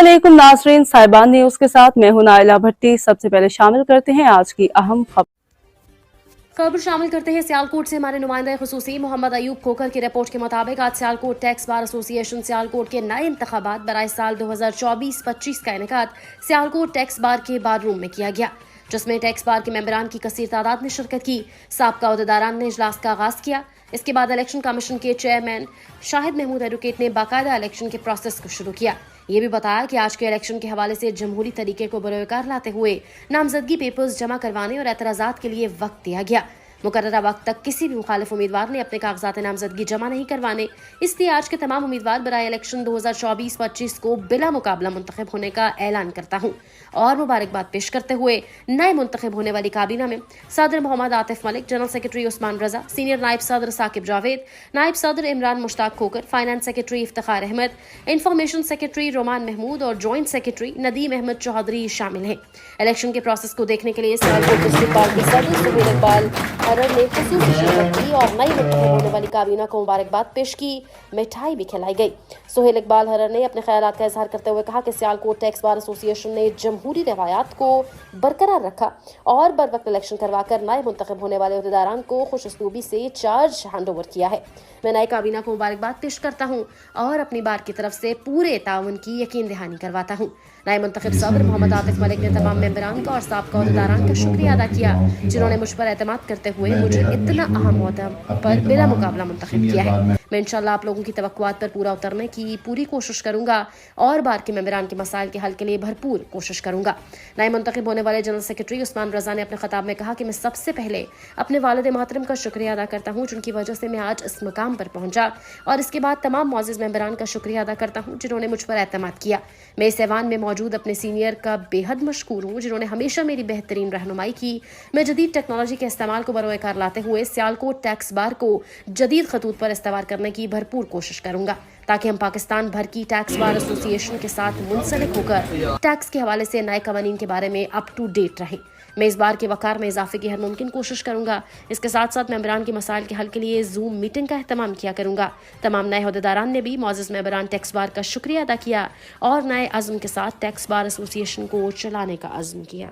अस्सलामुअलैकुम नाज़रीन, साहिबान न्यूज़ के साथ मैं हूं नाइला भट्टी। सबसे पहले शामिल करते हैं आज की अहम खबर शामिल करते हैं सियालकोट से हमारे नुमाइंदा खुसूसी मोहम्मद अयूब खोकर की रिपोर्ट के मुताबिक आज Sialkot tax bar association Sialkot के नए इंतखाबात बराए साल 2024-25 का इनेकाद सियालकोट टैक्स बार के बार रूम में किया गया, जिसमें टैक्स बार के मेंबरान की कसीर तादाद ने शिरकत की। साबका अहदेदारान ने इजलास का आगाज किया। इसके बाद इलेक्शन कमीशन के चेयरमैन शाहिद महमूद एडवोकेट ने बाकायदा इलेक्शन के प्रोसेस को शुरू किया। ये भी बताया कि आज के इलेक्शन के हवाले से जमहूरी तरीके को बरोकार लाते हुए नामजदगी पेपर्स जमा करवाने और एतराजात के लिए वक्त दिया गया। मुकर्ररा वक्त तक किसी भी मुखालिफ उम्मीदवार ने अपने कागजात नामजदगी जमा नहीं करवाने, इसलिए आज के तमाम उम्मीदवार बराए इलेक्शन 2024-25 को बिला मुकाबला मुंतखब होने का ऐलान करता हूँ और मुबारकबाद पेश करते हुए नए मुंतखब होने वाली काबीना में सदर Mohammad Atif Malik, general secretary Usman Raza, senior नायब सदर साकिब जावेद, नायब सदर Imran Mushtaq Khokhar, finance secretary Iftikhar Ahmed, information secretary Roman Mahmood और जॉइंट सेक्रेटरी नदीम अहमद चौधरी शामिल हैं। इलेक्शन के प्रोसेस को देखने के लिए सियालकोट डिस्ट्रिक्ट पार्टी सदर सुहेल इकबाल हरर ने खुसूसी शिरकत की और नई मुंतखब होने वाली काबीना को मुबारकबाद पेश की। मिठाई भी खिलाई गई। सुहेल इकबाल हरर ने अपने ख्यालात का इजहार करते हुए कहा कि सियालकोट टैक्स बार एसोसिएशन ने जमहूरी रवायात को बरकरार रखा और बर वक्त इलेक्शन करवाकर नए मुंतखब होने वाले अहदेदारान को खुश उसलूबी से चार्ज हैंड ओवर किया है। मैं नई काबीना को मुबारकबाद पेश करता हूँ और अपनी बार की तरफ से पूरे ताउन की यकीन दहानी करवाता हूँ। नए मुंतखब सदर मोहम्मद आतिफ मलिक ने तमाम मेंबरान का और साबका अहदेदारान का शुक्रिया अदा किया, जिन्होंने मुझ पर एतमाद करते हुए मुझे इतना अहम ओहदा पर बिला मुकाबला मुंतखब किया है। मैं इंशाल्लाह आप लोगों की तवक्कुआत पर पूरा उतरने की पूरी कोशिश करूंगा और बार के मेंबरान के मसाइल के हल के लिए भरपूर कोशिश करूंगा। नए मुंतखब होने वाले जनरल सेक्रेटरी उस्मान रजा ने अपने खिताब में कहा कि मैं सबसे पहले अपने वालिद मोहतरम का शुक्रिया अदा करता हूँ, जिनकी वजह से मैं आज इस मकाम पर पहुंचा, और इसके बाद तमाम मोअज़्ज़िज़ मेंबरान का शुक्रिया अदा करता हूँ जिन्होंने मुझ पर एतमाद किया। मैं इस ऐवान में मौजूद अपने सीनियर का बेहद मशकूर हूँ, जिन्होंने हमेशा मेरी बेहतरीन रहनुमाई की। मैं जदीद टेक्नोलॉजी के इस्तेमाल को बरोकार लाते हुए सियालकोट टैक्स बार को जदीद खतूत पर इस्तेमाल करने की भरपूर कोशिश करूंगा, ताकि हम पाकिस्तान भर की टैक्स बार एसोसिएशन के साथ मुंसलिक होकर टैक्स के हवाले से नए कवानीन के बारे में अप टू डेट रहें। मैं इस बार के वकार में इजाफे की हर मुमकिन कोशिश करूंगा। इसके साथ साथ मेंबरान के मसाइल के हल के लिए जूम मीटिंग का एहतमाम किया करूंगा। तमाम नए अहदेदारान ने भी मोअज़्ज़िज़ मेंबरान टैक्स बार का शुक्रिया अदा किया और नए अज़्म के साथ टैक्स बार एसोसिएशन को चलाने का अज़्म किया।